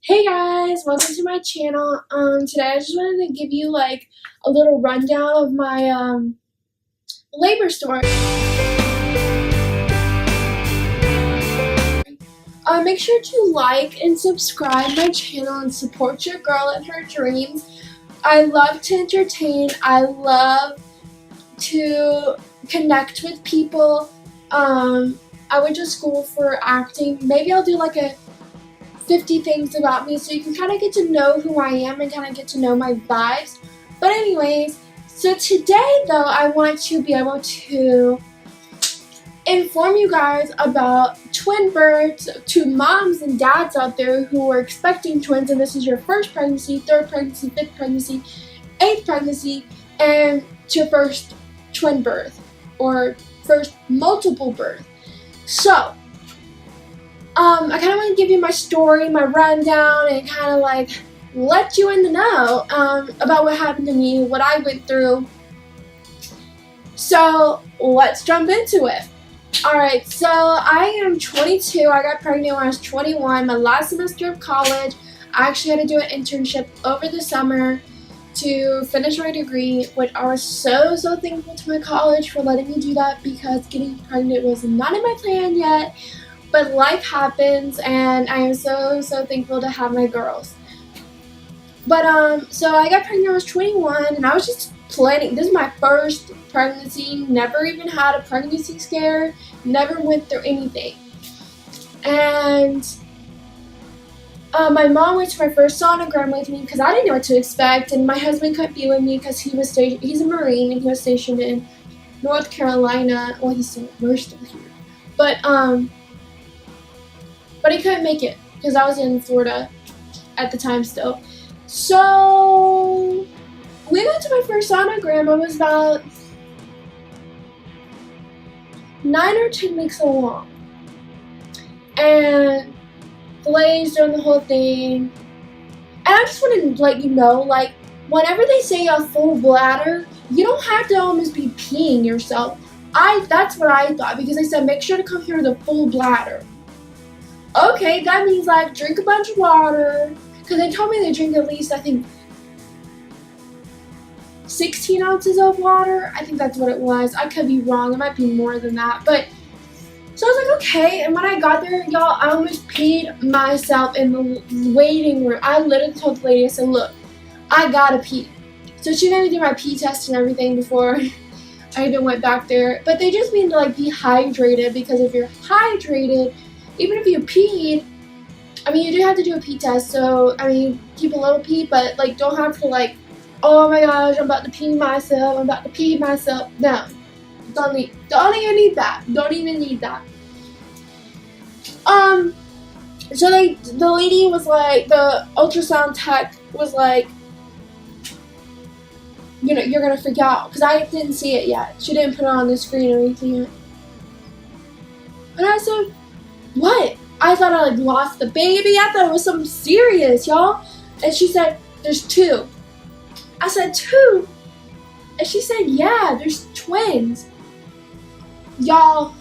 Hey guys, welcome to my channel. Today I just wanted to give you like a little rundown of my labor story. Make sure to like and subscribe my channel and support your girl in her dreams. I love to entertain. I love to connect with people. I went to school for acting. Maybe I'll do like a 50 things about me so you can kind of get to know who I am and kind of get to know my vibes. But anyways, so today though I want to be able to inform you guys about twin births to moms and dads out there who are expecting twins, and this is your first pregnancy, third pregnancy, fifth pregnancy, eighth pregnancy, and it's your first twin birth or first multiple birth. So I kind of want to give you my story, my rundown, and kind of like let you in the know about what happened to me, what I went through. So let's jump into it. Alright, so I am 22. I got pregnant when I was 21, my last semester of college. I actually had to do an internship over the summer to finish my degree, which I was so thankful to my college for letting me do that because getting pregnant was not in my plan yet. But life happens, and I am so thankful to have my girls. But so I got pregnant when I was 21, and I was just planning. This is my first pregnancy. Never even had a pregnancy scare. Never went through anything. And my mom went to my first sonogram with me because I didn't know what to expect, and my husband couldn't be with me because he's a Marine and he was stationed in North Carolina. Well, we're still here, but he couldn't make it because I was in Florida at the time still. So we went to my first sonogram. I was about 9 or 10 weeks along. And the lady's doing the whole thing. And I just wanted to let you know, like, whenever they say a full bladder, you don't have to almost be peeing yourself. That's what I thought, because they said make sure to come here with a full bladder. Okay, that means like drink a bunch of water, because they told me they drink at least, I think, 16 ounces of water. I think that's what it was. I could be wrong. It might be more than that. But so I was like, okay. And when I got there, y'all, I almost peed myself in the waiting room. I literally told the lady, I said, look, I gotta pee. So she made me do my pee test and everything before I even went back there. But they just mean to like be hydrated, because if you're hydrated, even if you peed, I mean, you do have to do a pee test, so, I mean, keep a little pee, but, like, don't have to, like, oh my gosh, I'm about to pee myself, I'm about to pee myself. No. Don't even need that. Don't even need that. So the lady was like, the ultrasound tech was like, you know, you're gonna freak out, because I didn't see it yet. She didn't put it on the screen or anything yet. And I said, what? I thought I like lost the baby. I thought it was something serious, y'all. And she said, there's two. I said, two? And she said, yeah, there's twins. Y'all,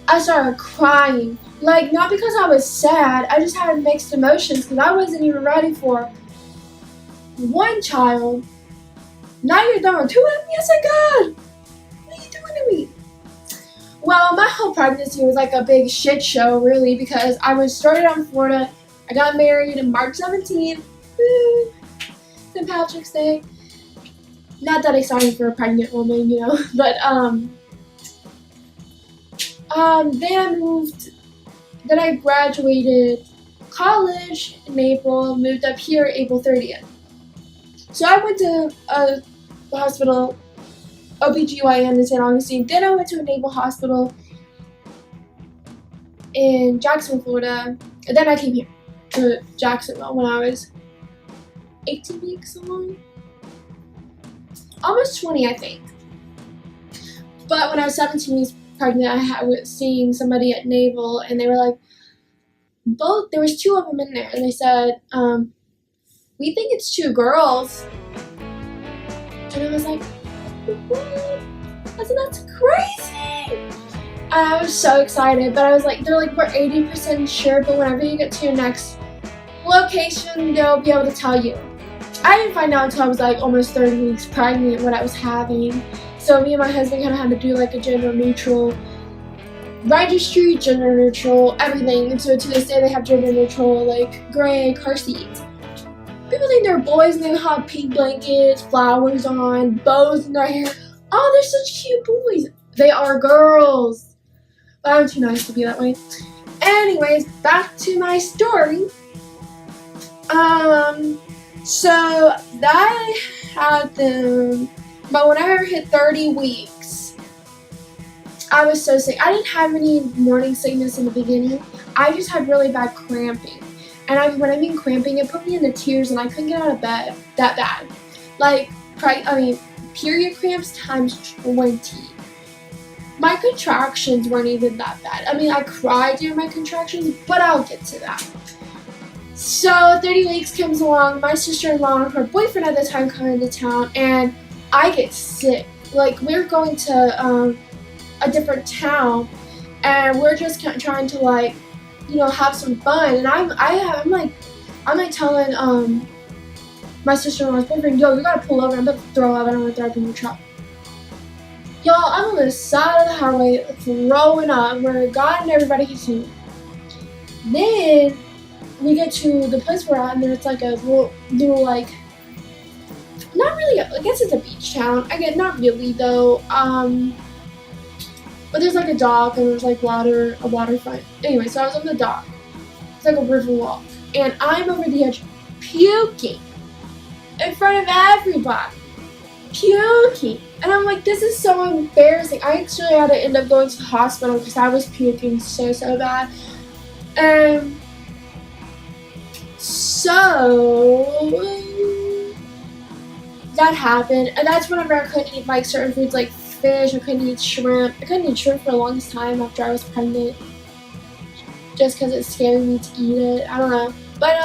I started crying. Like, not because I was sad. I just had mixed emotions because I wasn't even ready for one child. Now you're throwing two at me? I said, God, what are you doing to me? Well, my whole pregnancy was like a big shit show, really, because I was started out in Florida. I got married on March 17th, St. Patrick's Day. Not that exciting for a pregnant woman, you know, but then I graduated college in April, moved up here April 30th. So I went to a hospital, OBGYN in St. Augustine. Then I went to a naval hospital in Jacksonville, Florida. And then I came here to Jacksonville when I was 18 weeks along. Almost 20, I think. But when I was 17 weeks pregnant, I was seeing somebody at Naval, and they were like, there was two of them in there. And they said, we think it's two girls. And I was like, what? I said, that's crazy. And I was so excited, but I was like, they're like, we're 80% sure, but whenever you get to your next location, they'll be able to tell you. I didn't find out until I was like almost 30 weeks pregnant what I was having. So me and my husband kind of had to do like a gender neutral registry, gender neutral everything. And so to this day they have gender neutral like gray car seats. People think they're boys and they have pink blankets, flowers on, bows in their hair. Oh, they're such cute boys. They are girls. But I'm too nice to be that way. Anyways, back to my story. So I had them, but when I hit 30 weeks, I was so sick. I didn't have any morning sickness in the beginning. I just had really bad cramping. And when I mean cramping, it put me into tears and I couldn't get out of bed that bad. Like, period cramps times 20. My contractions weren't even that bad. I mean, I cried during my contractions, but I'll get to that. So 30 weeks comes along, my sister-in-law and her boyfriend at the time come into town, and I get sick. Like, we're going to a different town, and we're just trying to, like, you know, have some fun. And I'm like telling my sister-in-law's boyfriend, yo, you gotta pull over, I'm about to throw up, I don't want to throw up in your truck. Y'all, I'm on the side of the highway throwing up, where God and everybody can see me. Then we get to the place we're at, and there's like a little like, not really, I guess it's a beach town. Again, not really though. But there's like a dock and there's like a waterfront. Anyway, so I was on the dock. It's like a river walk, and I'm over the edge puking in front of everybody. Puking. And I'm like, this is so embarrassing. I actually had to end up going to the hospital because I was puking so bad. So that happened, and that's whenever I couldn't eat like certain foods like fish. I couldn't eat shrimp. I couldn't eat shrimp for the longest time after I was pregnant, just because it scared me to eat it. I don't know. But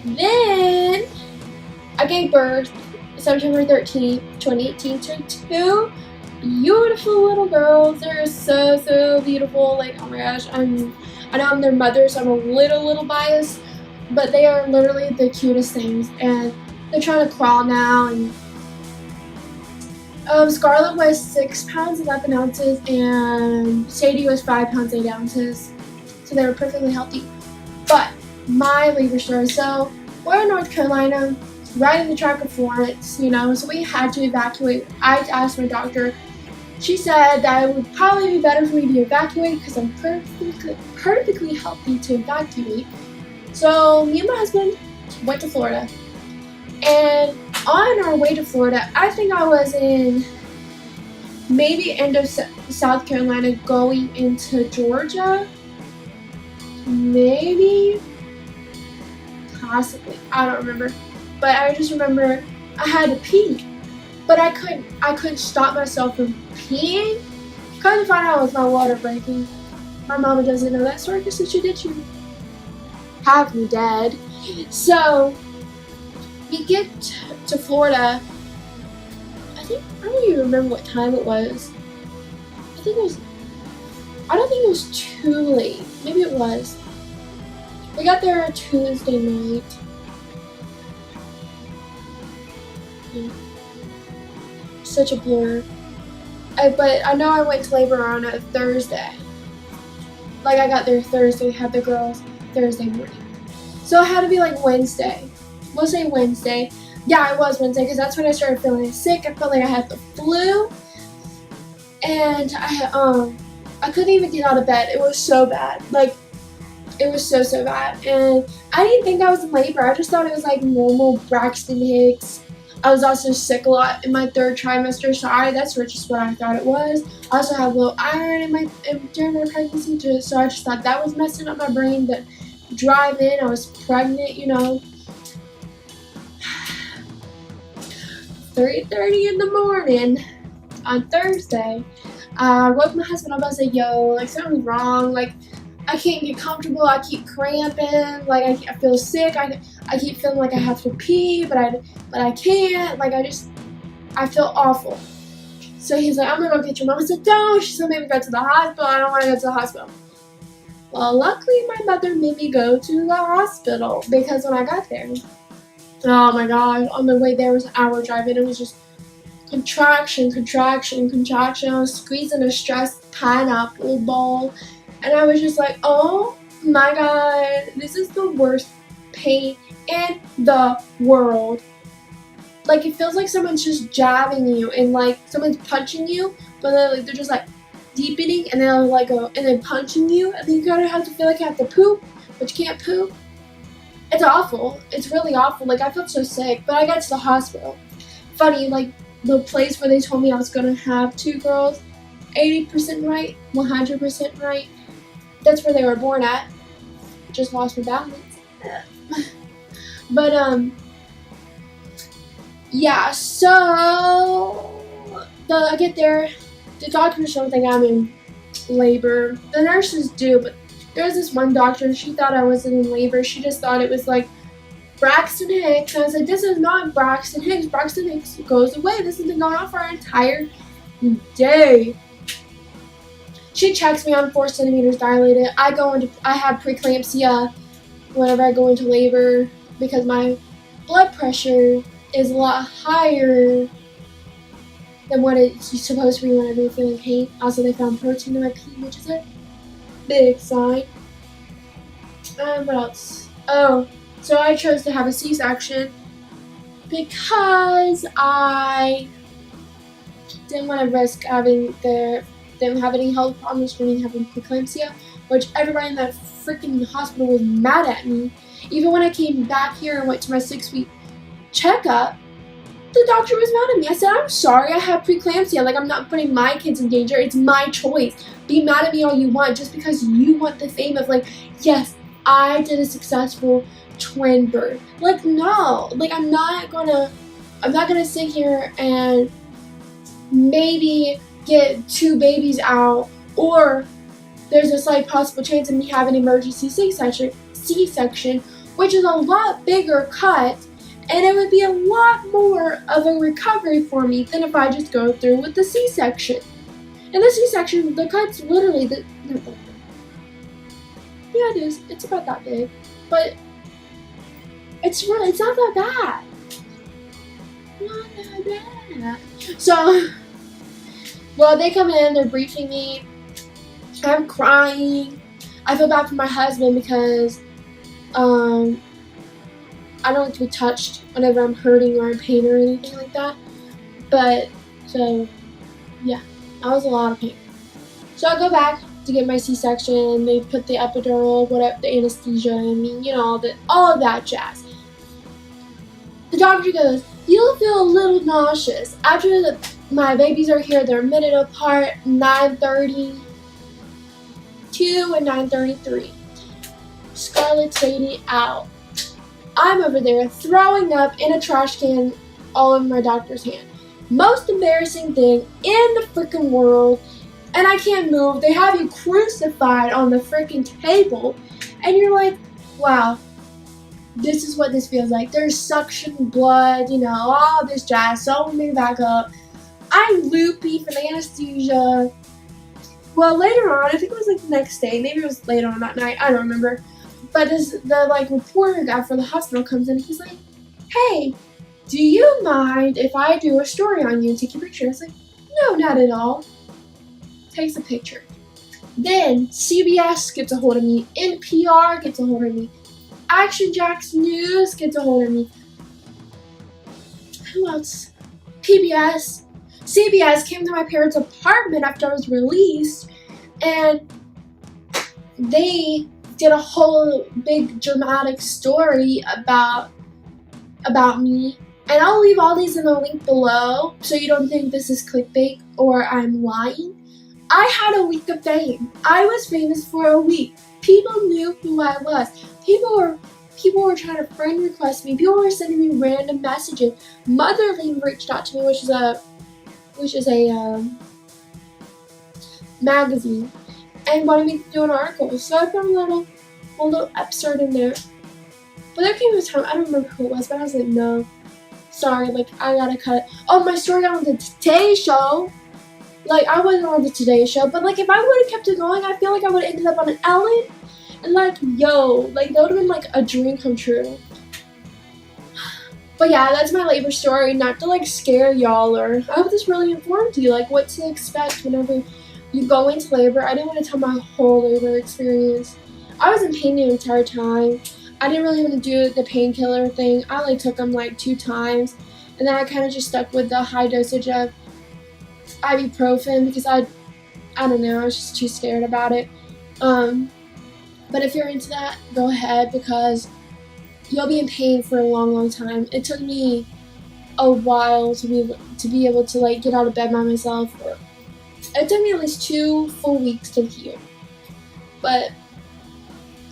then I gave birth September 13th, 2018 to two beautiful little girls. They're so beautiful. Like, oh my gosh, I know I'm their mother, so I'm a little biased, but they are literally the cutest things, and they're trying to crawl now. And Scarlett was 6 pounds 11 ounces, and Sadie was 5 pounds 8 ounces, so they were perfectly healthy. But my labor story. So we're in North Carolina, right in the track of Florence, you know, so we had to evacuate. I asked my doctor. She said that it would probably be better for me to evacuate because I'm perfectly healthy to evacuate. So me and my husband went to Florida. And on our way to Florida, I think I was in maybe end of South Carolina going into Georgia. Maybe. Possibly. I don't remember. But I just remember I had to pee. But I couldn't stop myself from peeing. Come to find out it was my water breaking. My mama doesn't know that story because if she did, she'd have me dead. So we get to Florida. I don't even remember what time it was. I don't think it was too late. Maybe it was. We got there on Tuesday night. Yeah. Such a blur. But I know I went to labor on a Thursday. Like, I got there Thursday, had the girls Thursday morning. So it had to be like Wednesday. We'll say Wednesday. Yeah, it was Wednesday because that's when I started feeling sick. I felt like I had the flu. And I couldn't even get out of bed. It was so bad. Like, it was so bad. And I didn't think I was in labor. I just thought it was like normal Braxton Hicks. I was also sick a lot in my 3rd trimester, so that's just what I thought it was. I also had low iron during my pregnancy, so I just thought that was messing up my brain. But drive in, I was pregnant, you know. 3:30 in the morning on Thursday. I woke my husband up. I was like, yo, like, something's wrong. Like, I can't get comfortable. I keep cramping. Like, I feel sick. I keep feeling like I have to pee, but I can't. Like, I feel awful. So he's like, I'm gonna go get your mom. I said, don't. She's gonna make me go to the hospital. I don't want to go to the hospital. Well, luckily my mother made me go to the hospital because when I got there, oh my god, on the way there was an hour drive and it was just contraction, contraction, contraction. I was squeezing a stressed pineapple ball and I was just like, oh my god, this is the worst pain in the world. Like, it feels like someone's just jabbing you and like someone's punching you, but they're just like deepening and then like go and then punching you, and then you kind of have to feel like you have to poop, but you can't poop. It's awful. It's really awful. Like, I felt so sick, but I got to the hospital. Funny, like the place where they told me I was gonna have 2 girls, 80% right, 100% right. That's where they were born at. Just lost my balance. But yeah. So I get there. The doctors don't think I'm in labor. The nurses do, but there's this one doctor, she thought I wasn't in labor. She just thought it was like Braxton Hicks. And I was like, this is not Braxton Hicks. Braxton Hicks goes away. This has been going on for our entire day. She checks me, I'm 4 centimeters dilated. I have preeclampsia whenever I go into labor because my blood pressure is a lot higher than what it's supposed to be whenever you're feeling pain. Also, they found protein in my pee, which is a big sign. What else? Oh, so I chose to have a C-section because I didn't want to risk didn't have any health problems for me having preeclampsia, which everybody in that freaking hospital was mad at me. Even when I came back here and went to my 6-week checkup, the doctor was mad at me. I said, I'm sorry, I have preeclampsia. Like, I'm not putting my kids in danger. It's my choice. Be mad at me all you want just because you want the fame of, like, yes, I did a successful twin birth. Like, no. Like, I'm not gonna sit here and maybe get 2 babies out, or there's a slight possible chance of me having an emergency C-section, which is a lot bigger cut. And it would be a lot more of a recovery for me than if I just go through with the C-section. And the C-section, the cut's literally not that big. Yeah, it is. It's about that big. But it's not that bad. Not that bad. So, well, they come in, they're briefing me. I'm crying. I feel bad for my husband because, I don't like to be touched whenever I'm hurting or in pain or anything like that. But, so, yeah, I was a lot of pain. So I go back to get my C-section. They put the epidural, the anesthesia in me, you know, all of that jazz. The doctor goes, you'll feel a little nauseous. After my babies are here, they're a minute apart, 9:32 and 9:33. Scarlett's lady out. I'm over there throwing up in a trash can all over my doctor's hand. Most embarrassing thing in the freaking world. And I can't move. They have you crucified on the freaking table. And you're like, wow, this is what this feels like. There's suction, blood, you know, all this jazz. Sewing me back up. I'm loopy from anesthesia. Well, later on, I think it was like the next day. Maybe it was later on that night. I don't remember. But the reporter guy for the hospital comes in and he's like, hey, do you mind if I do a story on you and take your picture? I was like, no, not at all. Takes a picture. Then CBS gets a hold of me. NPR gets a hold of me. Action Jack's News gets a hold of me. Who else? PBS. CBS came to my parents' apartment after I was released, and they did a whole big dramatic story about me. And I'll leave all these in the link below so you don't think this is clickbait or I'm lying. I had a week of fame. I was famous for a week. People knew who I was. People were trying to friend request me. People were sending me random messages. Motherly reached out to me, which is a magazine, and wanted me to do an article. So I put a little excerpt in there. But there came a time, I don't remember who it was, but I was like, no, sorry, like, I gotta cut it. Oh, my story got on the Today Show. Like, I wasn't on the Today Show, but like, if I would have kept it going, I feel like I would have ended up on an Ellen. And like, yo, like that would have been like a dream come true. But yeah, that's my labor story. Not to like scare y'all, or I hope this really informed you, like what to expect whenever you go into labor. I didn't want to tell my whole labor experience. I was in pain the entire time. I didn't really want to do the painkiller thing. I only took them like 2 times, and then I kind of just stuck with the high dosage of ibuprofen because I don't know, I was just too scared about it. But if you're into that, go ahead because you'll be in pain for a long, long time. It took me a while to be able to like get out of bed by myself. It took me at least 2 full weeks to heal.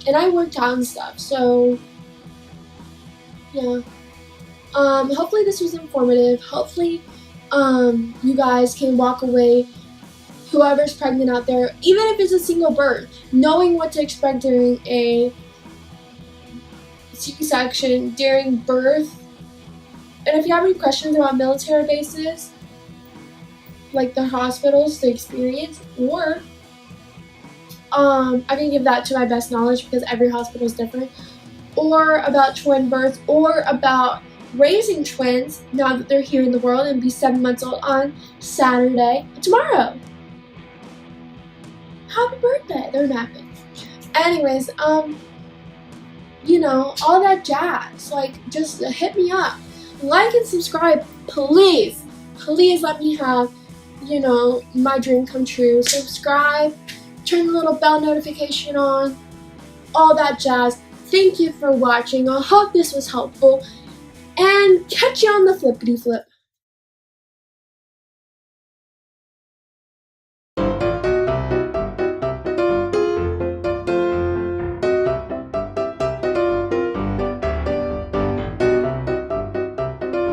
And I worked out and stuff, so yeah. Hopefully this was informative. Hopefully, you guys can walk away, whoever's pregnant out there, even if it's a single birth, knowing what to expect during a C-section, during birth. And if you have any questions about military bases, like the hospitals, the experience, or I can give that to my best knowledge because every hospital is different, or about twin births, or about raising twins now that they're here in the world and be 7 months old on Saturday, tomorrow. Happy birthday, they're napping. Anyways, you know, all that jazz, like, just hit me up. Like and subscribe, please. Please let me have, you know, my dream come true. Subscribe, turn the little bell notification on, all that jazz. Thank you for watching. I hope this was helpful. And catch you on the flippity flip.